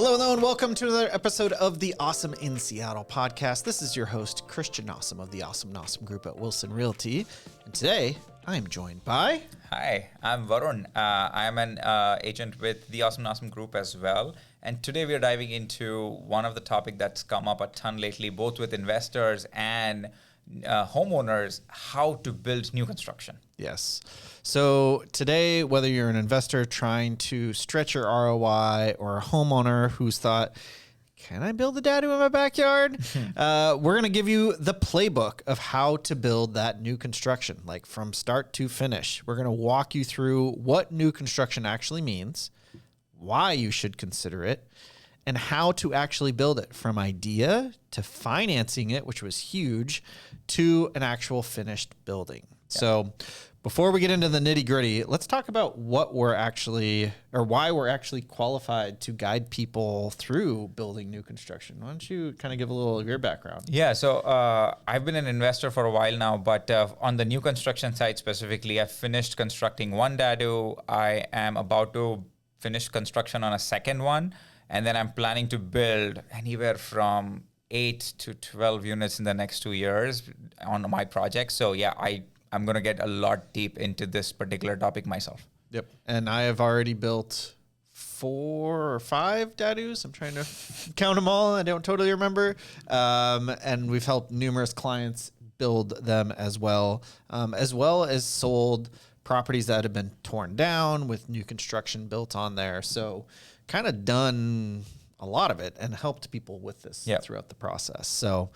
Hello, and welcome to another episode of the Awesome in Seattle podcast. This is your host, Christian Nossum of the Awesome Nossum Group at Wilson Realty. And today, I am joined by... Hi, I'm Varun. I'm an agent with the Awesome Nossum Group as well. And today we are diving into one of the topics that's come up a ton lately, both with investors and homeowners, how to build new construction. Yes. So today, whether you're an investor trying to stretch your ROI or a homeowner who's thought, can I build a DADU in my backyard? We're going to give you the playbook of how to build that new construction, like from start to finish. We're going to walk you through what new construction actually means, why you should consider it, and how to actually build it from idea to financing it, which was huge, to an actual finished building. Yeah. So before we get into the nitty gritty, let's talk about what we're actually, or why we're actually qualified to guide people through building new construction. Why don't you kind of give a little of your background? Yeah, so I've been an investor for a while now, but on the new construction side specifically, I've finished constructing one DADU. I am about to finish construction on a second one, and then I'm planning to build anywhere from 8 to 12 units in the next 2 years on my project. So yeah, I'm going to get a lot deep into this particular topic myself. Yep. And I have already built 4 or 5 DADUs. I'm trying to count them all. I don't totally remember. And we've helped numerous clients build them as well as sold properties that have been torn down with new construction built on there. So kind of done a lot of it and helped people with this throughout the process. So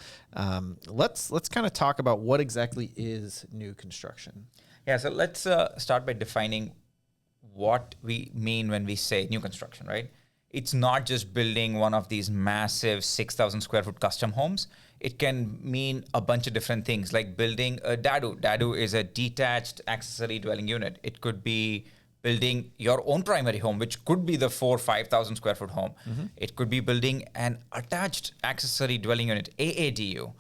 let's kind of talk about what exactly is new construction. Yeah, so let's start by defining what we mean when we say new construction, right? It's not just building one of these massive 6,000 square foot custom homes. It can mean a bunch of different things, like building a DADU. DADU is a detached accessory dwelling unit. It could be building your own primary home, which could be the 4,000 or 5,000 square foot home. Mm-hmm. It could be building an attached accessory dwelling unit, AADU,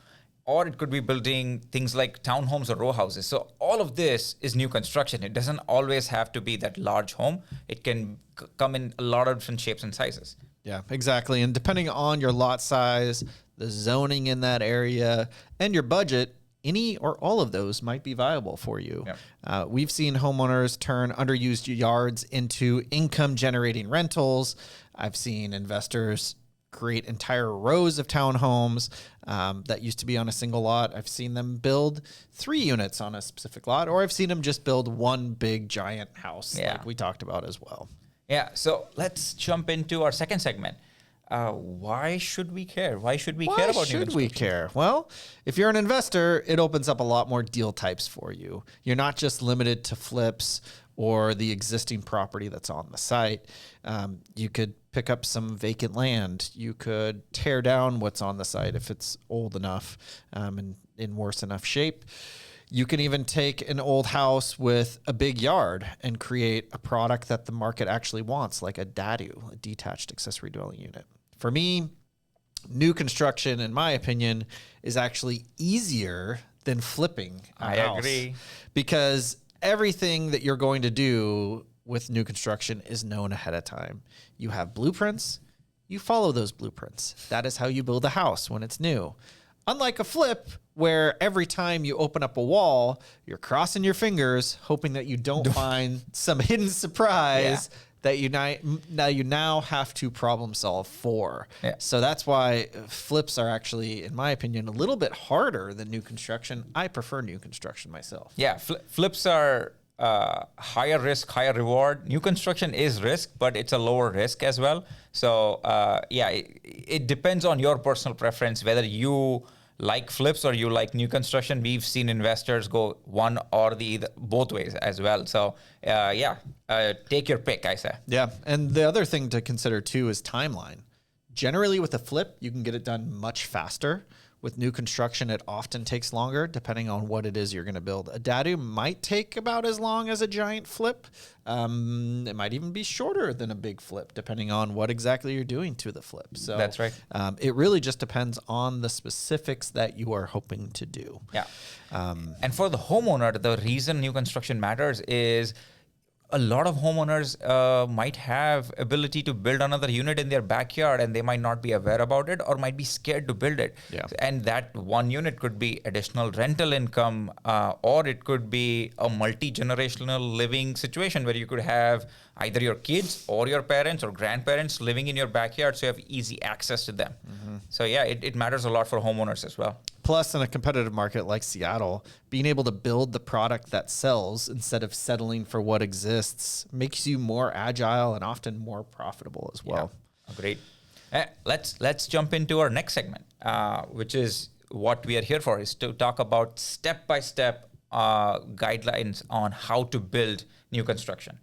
or it could be building things like townhomes or row houses. So all of this is new construction. It doesn't always have to be that large home. It can come in a lot of different shapes and sizes. Yeah, exactly. And depending on your lot size, the zoning in that area, and your budget, any or all of those might be viable for you. Yep. We've seen homeowners turn underused yards into income-generating rentals. I've seen investors create entire rows of townhomes that used to be on a single lot. I've seen them build 3 units on a specific lot, or I've seen them just build one big giant house like we talked about as well. Yeah, so let's jump into our second segment. Why should we care? Why should we care about new construction? Why should we care? Well, if you're an investor, it opens up a lot more deal types for you. You're not just limited to flips or the existing property that's on the site. You could pick up some vacant land. You could tear down what's on the site if it's old enough and in worse enough shape. You can even take an old house with a big yard and create a product that the market actually wants, like a DADU, a detached accessory dwelling unit. For me, new construction, in my opinion, is actually easier than flipping a house. I agree. Because everything that you're going to do with new construction is known ahead of time. You have blueprints. You follow those blueprints. That is how you build a house when it's new. Unlike a flip, where every time you open up a wall, you're crossing your fingers, hoping that you don't find some hidden surprise that you now have to problem solve for. Yeah. So that's why flips are actually, in my opinion, a little bit harder than new construction. I prefer new construction myself. Yeah, flips are higher risk, higher reward. New construction is risk, but it's a lower risk as well. So it depends on your personal preference, whether you like flips or you like new construction. We've seen investors go one or both ways as well. So take your pick, I say. Yeah, and the other thing to consider too is timeline. Generally with a flip, you can get it done much faster. With new construction, it often takes longer depending on what it is you're going to build. A DADU might take about as long as a giant flip. It might even be shorter than a big flip depending on what exactly you're doing to the flip. So that's right. It really just depends on the specifics that you are hoping to do. Yeah. And for the homeowner, the reason new construction matters is a lot of homeowners might have ability to build another unit in their backyard, and they might not be aware about it or might be scared to build it. Yeah. And that one unit could be additional rental income, or it could be a multi-generational living situation where you could have either your kids or your parents or grandparents living in your backyard, so you have easy access to them. So yeah, it matters a lot for homeowners as well. Plus, in a competitive market like Seattle, being able to build the product that sells instead of settling for what exists makes you more agile and often more profitable as well. Yeah. Great. Let's jump into our next segment, which is what we are here for, is to talk about step-by-step guidelines on how to build new construction.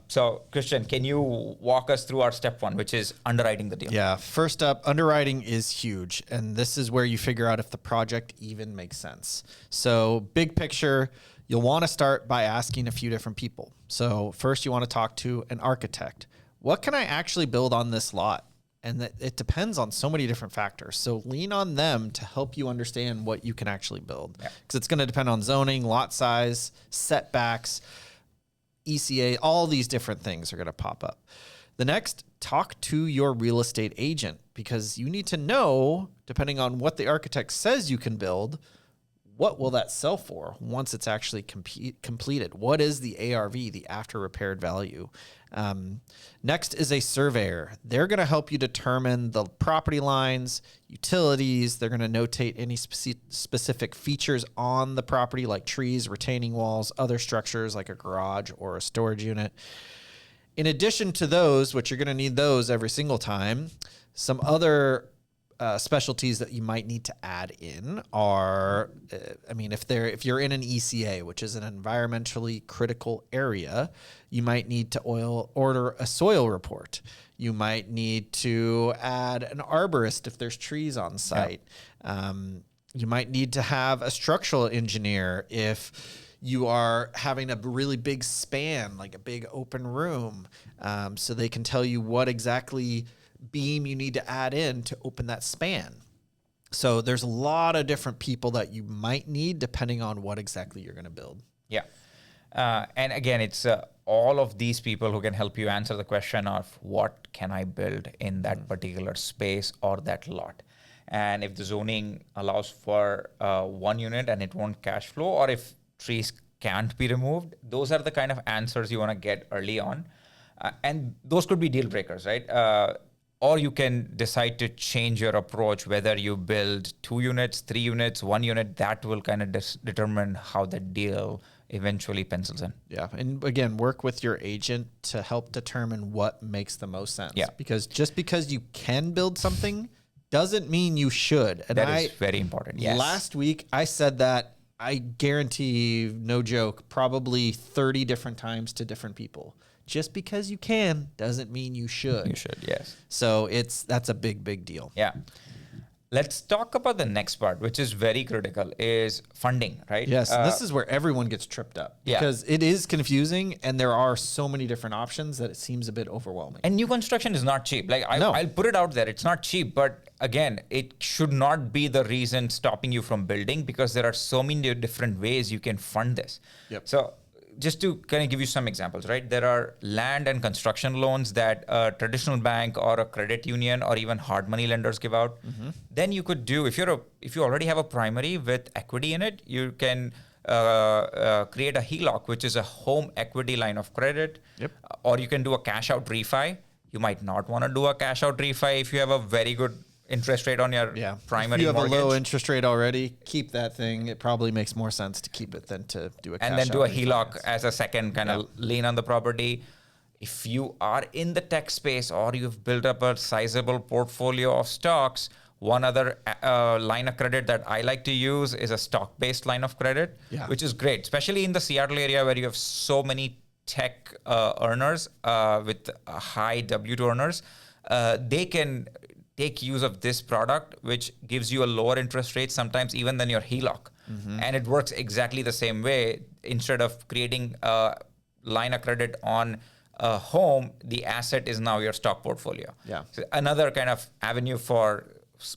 So, Christian, can you walk us through our step one, which is underwriting the deal? Yeah. First up, underwriting is huge. And this is where you figure out if the project even makes sense. So big picture, you'll want to start by asking a few different people. So first you want to talk to an architect. What can I actually build on this lot? And it depends on so many different factors. So lean on them to help you understand what you can actually build. Because it's going to depend on zoning, lot size, setbacks, ECA, all these different things are going to pop up. The next, talk to your real estate agent, because you need to know, depending on what the architect says you can build, what will that sell for once it's actually completed? What is the ARV, the after repaired value? Next is a surveyor. They're going to help you determine the property lines, utilities. They're going to notate any specific features on the property, like trees, retaining walls, other structures like a garage or a storage unit. In addition to those, which you're going to need those every single time, some other specialties that you might need to add in are, if you're in an ECA, which is an environmentally critical area, you might need to order a soil report. You might need to add an arborist if there's trees on site. Yeah. You might need to have a structural engineer if you are having a really big span, like a big open room, so they can tell you what exactly beam you need to add in to open that span. So there's a lot of different people that you might need depending on what exactly you're going to build. Yeah. And again, it's all of these people who can help you answer the question of what can I build in that particular space or that lot. And if the zoning allows for one unit and it won't cash flow, or if trees can't be removed, those are the kind of answers you want to get early on. And those could be deal breakers, right? Or you can decide to change your approach, whether you build 2 units, 3 units, 1 unit. That will kind of determine how the deal eventually pencils in. Yeah. And again, work with your agent to help determine what makes the most sense. Yeah. Because just because you can build something doesn't mean you should. And that is very important. Yes. Last week, I said that, I guarantee, no joke, probably 30 different times to different people. Just because you can doesn't mean you should. You should, yes. So that's a big, big deal. Yeah. Let's talk about the next part, which is very critical, is funding, right? Yes, this is where everyone gets tripped up because it is confusing and there are so many different options that it seems a bit overwhelming. And new construction is not cheap. I'll put it out there. It's not cheap, but again, it should not be the reason stopping you from building, because there are so many different ways you can fund this. Yep. So just to kind of give you some examples, right? There are land and construction loans that a traditional bank or a credit union or even hard money lenders give out. Mm-hmm. Then you could do, if you already have a primary with equity in it, you can create a HELOC, which is a home equity line of credit. Yep. Or you can do a cash out refi. You might not want to do a cash out refi if you have a very good interest rate on your primary if you have mortgage. A low interest rate already, keep that thing. It probably makes more sense to keep it than to do a cash and then do a HELOC refinance as a second kind of lien on the property. If you are in the tech space or you've built up a sizable portfolio of stocks, one other line of credit that I like to use is a stock-based line of credit, which is great, especially in the Seattle area where you have so many tech earners with high W2 earners. They can take use of this product, which gives you a lower interest rate, sometimes even than your HELOC. Mm-hmm. And it works exactly the same way. Instead of creating a line of credit on a home, the asset is now your stock portfolio. Yeah. So another kind of avenue for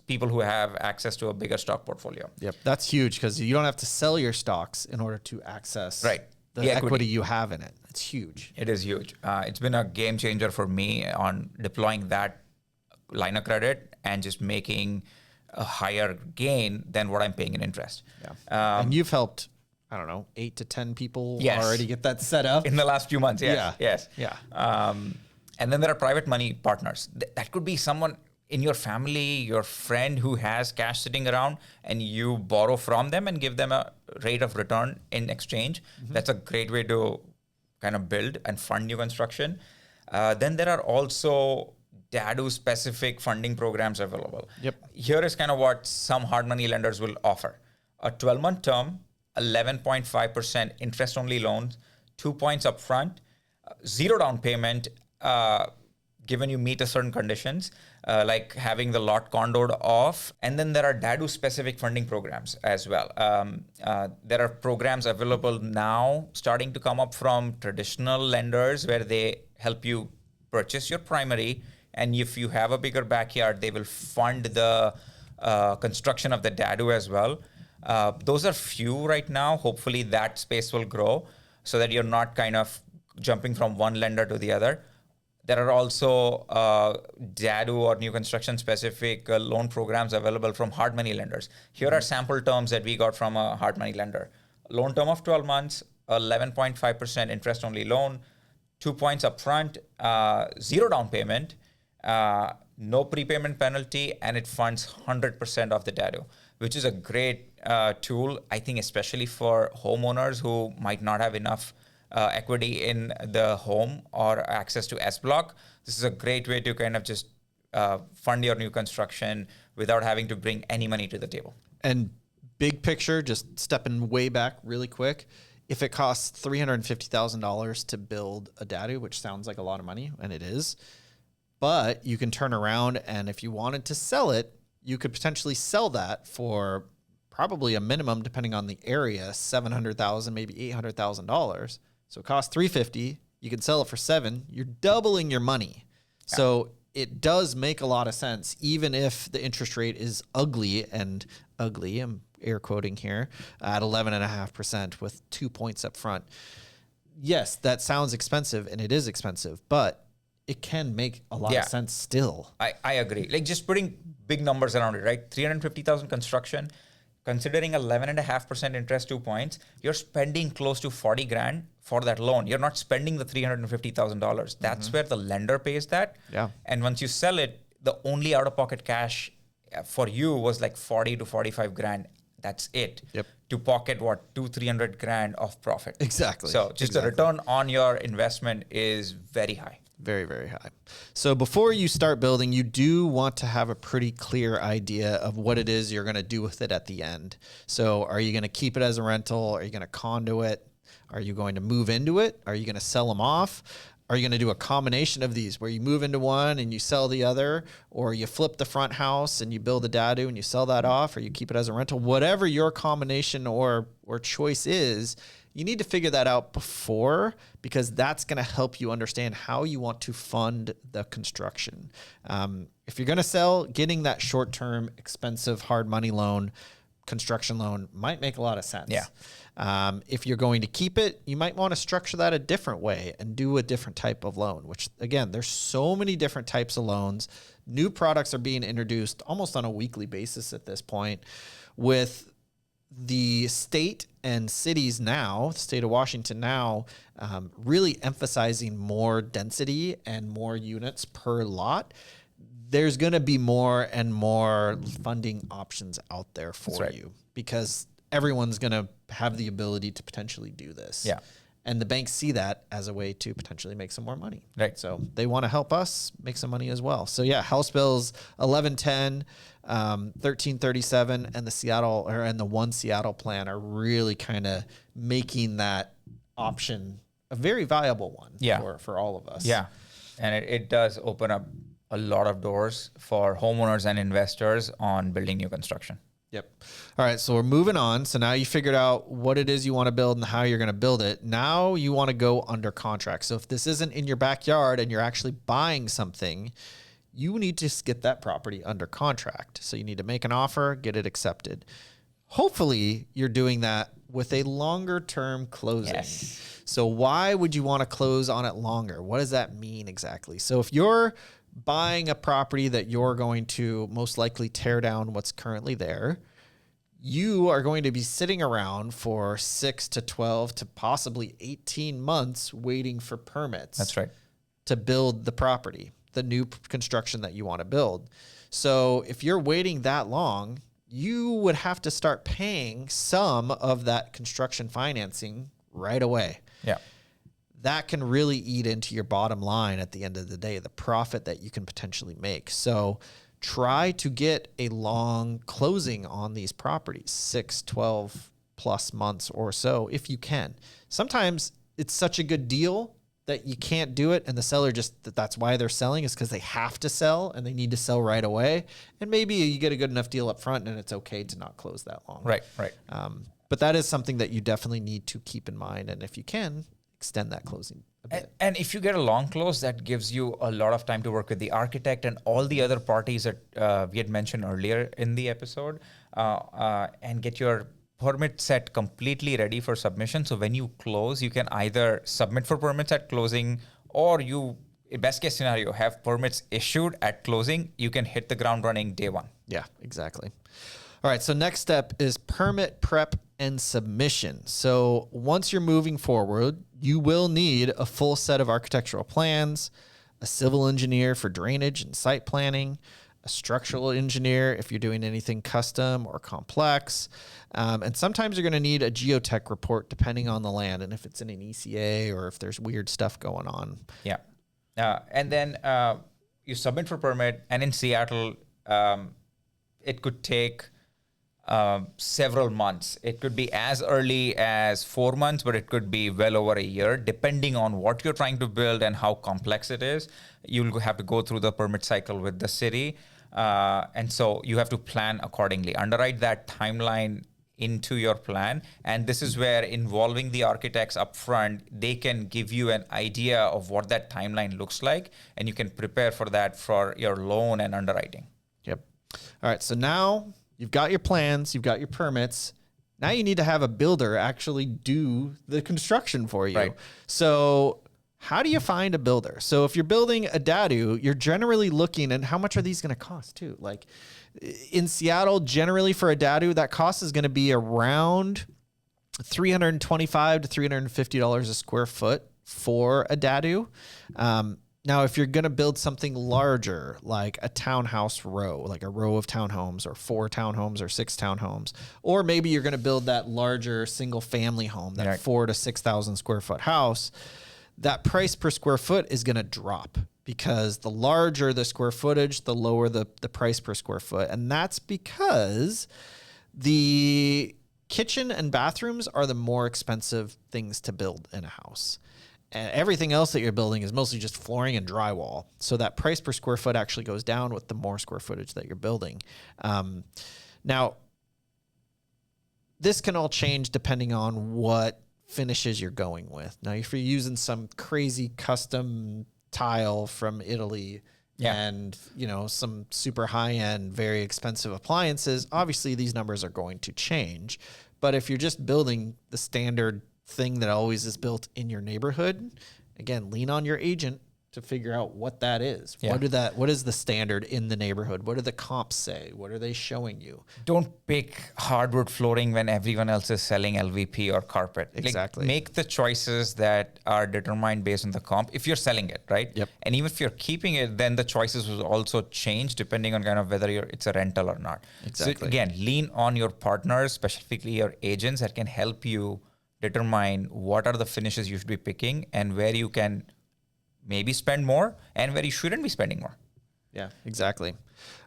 people who have access to a bigger stock portfolio. Yep. That's huge because you don't have to sell your stocks in order to access the equity you have in it. It's huge. It is huge. It's been a game changer for me on deploying that line of credit and just making a higher gain than what I'm paying in interest. Yeah. And you've helped, I don't know, 8 to 10 people already get that set up in the last few months. Yes. Yeah. Yes. Yeah. And then there are private money partners. That could be someone in your family, your friend who has cash sitting around, and you borrow from them and give them a rate of return in exchange. That's a great way to kind of build and fund new construction. Then there are also DADU specific funding programs available. Yep. Here is kind of what some hard money lenders will offer. A 12-month term, 11.5% interest only loans, 2 points upfront, 0 down payment, given you meet a certain conditions, like having the lot condoed off. And then there are DADU specific funding programs as well. There are programs available now starting to come up from traditional lenders where they help you purchase your primary. And if you have a bigger backyard, they will fund the construction of the DADU as well. Those are few right now. Hopefully that space will grow so that you're not kind of jumping from one lender to the other. There are also DADU or new construction specific loan programs available from hard money lenders. Here are sample terms that we got from a hard money lender. Loan term of 12 months, 11.5% interest only loan, 2 points upfront, 0 down payment, no prepayment penalty, and it funds 100% of the DADU, which is a great tool, I think, especially for homeowners who might not have enough equity in the home or access to S block. This is a great way to kind of just fund your new construction without having to bring any money to the table. And big picture, just stepping way back really quick, if it costs $350,000 to build a DADU, which sounds like a lot of money, and it is, but you can turn around and if you wanted to sell it, you could potentially sell that for probably a minimum, depending on the area, $700,000, maybe $800,000. So it costs $350,000. You can sell it for $7,000. You're doubling your money. Yeah. So it does make a lot of sense, even if the interest rate is ugly. I'm air quoting here, at 11.5% with 2 points up front. Yes, that sounds expensive, and it is expensive, but it can make a lot of sense still. I agree. Like just putting big numbers around it, right? 350,000 construction, considering 11.5% interest, 2 points, you're spending close to 40 grand for that loan. You're not spending the $350,000. That's where the lender pays that. Yeah. And once you sell it, the only out-of-pocket cash for you was like 40 to 45 grand. That's it. Yep. To pocket what, 200-300 grand of profit. Exactly. So just the return on your investment is very high. Very, very high. So before you start building, you do want to have a pretty clear idea of what it is you're going to do with it at the end. So are you going to keep it as a rental? Are you going to condo it? Are you going to move into it? Are you going to sell them off? Are you going to do a combination of these where you move into one and you sell the other, or you flip the front house and you build a DADU and you sell that off, or you keep it as a rental? Whatever your combination or choice is, you need to figure that out before, because that's going to help you understand how you want to fund the construction. If you're going to sell, getting that short-term, expensive, hard money loan, construction loan might make a lot of sense. Yeah. If you're going to keep it, you might want to structure that a different way and do a different type of loan, which again, there's so many different types of loans. New products are being introduced almost on a weekly basis at this point, with the state and cities now, the state of Washington now, really emphasizing more density and more units per lot. There's going to be more and more funding options out there for you, because everyone's going to have the ability to potentially do this. Yeah. And the banks see that as a way to potentially make some more money. Right. So they want to help us make some money as well. So yeah, House Bills 1110, 1337, and the One Seattle plan are really kind of making that option a very viable one for all of us. Yeah. And it does open up a lot of doors for homeowners and investors on building new construction. Yep. All right. So we're moving on. So now you figured out what it is you want to build and how you're going to build it. Now you want to go under contract. So if this isn't in your backyard and you're actually buying something, you need to get that property under contract. So you need to make an offer, get it accepted. hopefully you're doing that with a longer term closing. Yes. So why would you want to close on it longer? What does that mean exactly? So if you're buying a property that you're going to most likely tear down what's currently there, you are going to be sitting around for 6 to 12 to possibly 18 months waiting for permits. That's right. To build the property, the new construction that you want to build. So if you're waiting that long, you would have to start paying some of that construction financing right away. Yeah. That can really eat into your bottom line at the end of the day, the profit that you can potentially make. So try to get a long closing on these properties, 6, 12 plus months or so, if you can. Sometimes it's such a good deal that you can't do it, and the seller that's why they're selling, is because they have to sell and they need to sell right away. And maybe you get a good enough deal up front and it's okay to not close that long. Right. But that is something that you definitely need to keep in mind. And if you can, extend that closing a bit. And if you get a long close, that gives you a lot of time to work with the architect and all the other parties that we had mentioned earlier in the episode, and get your permit set completely ready for submission. So when you close, you can either submit for permits at closing, or you, best case scenario, have permits issued at closing. You can hit the ground running day one. Yeah, exactly. All right, so next step is permit prep and submission. So once you're moving forward, you will need a full set of architectural plans, a civil engineer for drainage and site planning, a structural engineer if you're doing anything custom or complex. And sometimes you're going to need a geotech report depending on the land and if it's in an ECA or if there's weird stuff going on. Yeah. And then you submit for permit. And in Seattle, it could take several months. It could be as early as 4 months, but it could be well over a year, depending on what you're trying to build and how complex it is. You'll have to go through the permit cycle with the city. And so you have to plan accordingly. Underwrite that timeline into your plan. And this is where involving the architects up front, they can give you an idea of what that timeline looks like. And you can prepare for that for your loan and underwriting. Yep. All right. So now you've got your plans, you've got your permits. Now you need to have a builder actually do the construction for you. Right. So how do you find a builder? So if you're building a DADU, you're generally looking at how much are these going to cost too? Like in Seattle, generally for a DADU, that cost is going to be around $325 to $350 a square foot for a DADU. Now, if you're going to build something larger, like a townhouse row, like a row of townhomes or 4 townhomes or 6 townhomes, or maybe you're going to build that larger single family home, that 4,000 to 6,000 square foot house, that price per square foot is going to drop because the larger the square footage, the lower the price per square foot. And that's because the kitchen and bathrooms are the more expensive things to build in a house. And everything else that you're building is mostly just flooring and drywall. So that price per square foot actually goes down with the more square footage that you're building. Now, this can all change depending on what finishes you're going with. Now, if you're using some crazy custom tile from Italy and, you know, some super high-end, very expensive appliances, obviously these numbers are going to change. But if you're just building the standard thing that always is built in your neighborhood, again, lean on your agent to figure out what that is. Yeah. What is the standard in the neighborhood? What do the comps say? What are they showing you? Don't pick hardwood flooring when everyone else is selling LVP or carpet. Exactly. Like, make the choices that are determined based on the comp if you're selling it, right? Yep. And even if you're keeping it, then the choices will also change depending on kind of whether it's a rental or not. Exactly. So again, lean on your partners, specifically your agents, that can help you determine what are the finishes you should be picking and where you can maybe spend more and where you shouldn't be spending more. Yeah, exactly.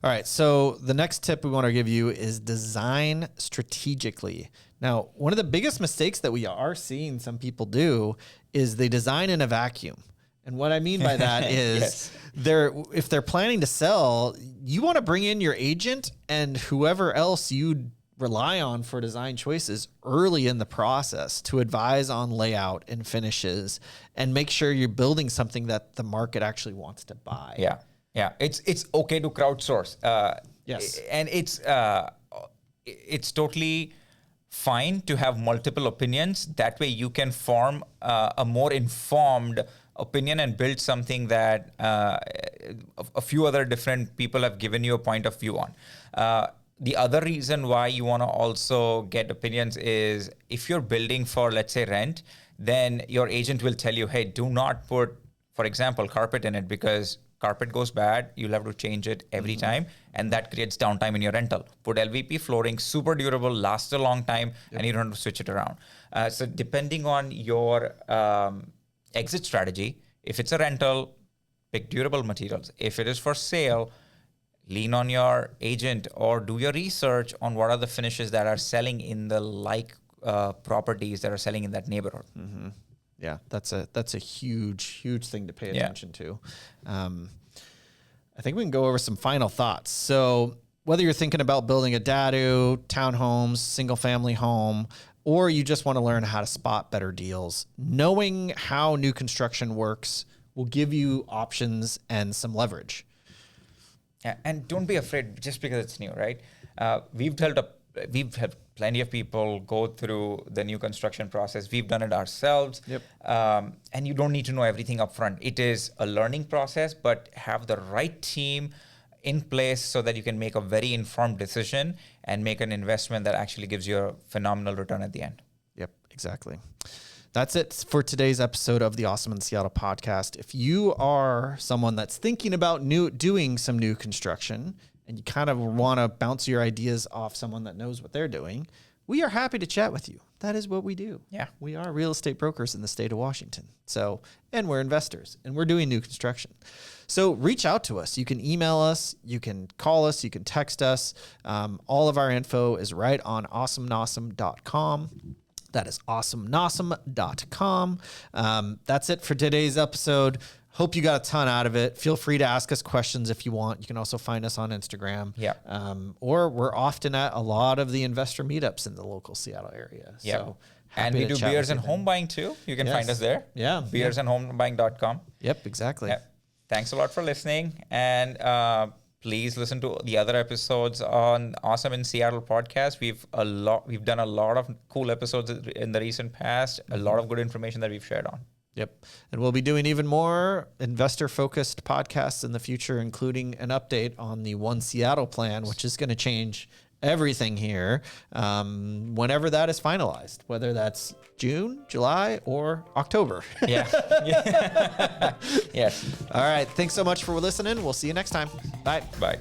All right. So the next tip we want to give you is design strategically. Now, one of the biggest mistakes that we are seeing some people do is they design in a vacuum. And what I mean by that is if they're planning to sell, you want to bring in your agent and whoever else you rely on for design choices early in the process to advise on layout and finishes and make sure you're building something that the market actually wants to buy. Yeah. It's okay to crowdsource. Yes. And it's it's totally fine to have multiple opinions. That way you can form a more informed opinion and build something that a few other different people have given you a point of view on. The other reason why you want to also get opinions is if you're building for, let's say, rent, then your agent will tell you, hey, do not put, for example, carpet in it, because carpet goes bad, you'll have to change it every time, and that creates downtime in your rental. Put LVP flooring, super durable, lasts a long time, and you don't have to switch it around. So depending on your exit strategy, if it's a rental, pick durable materials. If it is for sale, lean on your agent or do your research on what are the finishes that are selling in the properties that are selling in that neighborhood. Mm-hmm. Yeah, that's a huge thing to pay attention to. I think we can go over some final thoughts. So whether you're thinking about building a DADU, townhomes, single family home, or you just want to learn how to spot better deals, knowing how new construction works will give you options and some leverage. Yeah, and don't be afraid just because it's new, right? We've had plenty of people go through the new construction process. We've done it ourselves. Yep. And you don't need to know everything up front. It is a learning process, but have the right team in place so that you can make a very informed decision and make an investment that actually gives you a phenomenal return at the end. Yep, exactly. That's it for today's episode of the Awesome in Seattle podcast. If you are someone that's thinking about doing some new construction and you kind of want to bounce your ideas off someone that knows what they're doing, we are happy to chat with you. That is what we do. Yeah. We are real estate brokers in the state of Washington. And we're investors and we're doing new construction. So reach out to us. You can email us, you can call us, you can text us. All of our info is right on awesomenossum.com. That is awesomenossum.com. That's it for today's episode. Hope you got a ton out of it. Feel free to ask us questions if you want. You can also find us on Instagram. Yeah. Or we're often at a lot of the investor meetups in the local Seattle area. Yeah. So and we do beers and home buying too. You can find us there. Yeah. Beersandhomebuying.com. Yep, exactly. Yeah. Thanks a lot for listening. And please listen to the other episodes on Awesome in Seattle podcast. We've done a lot of cool episodes in the recent past. A lot of good information that we've shared on. Yep. And we'll be doing even more investor-focused podcasts in the future, including an update on the One Seattle plan, which is going to change everything here whenever that is finalized, whether that's June, July, or October. Yeah. Yes. All right. Thanks so much for listening. We'll see you next time. Bye. Bye.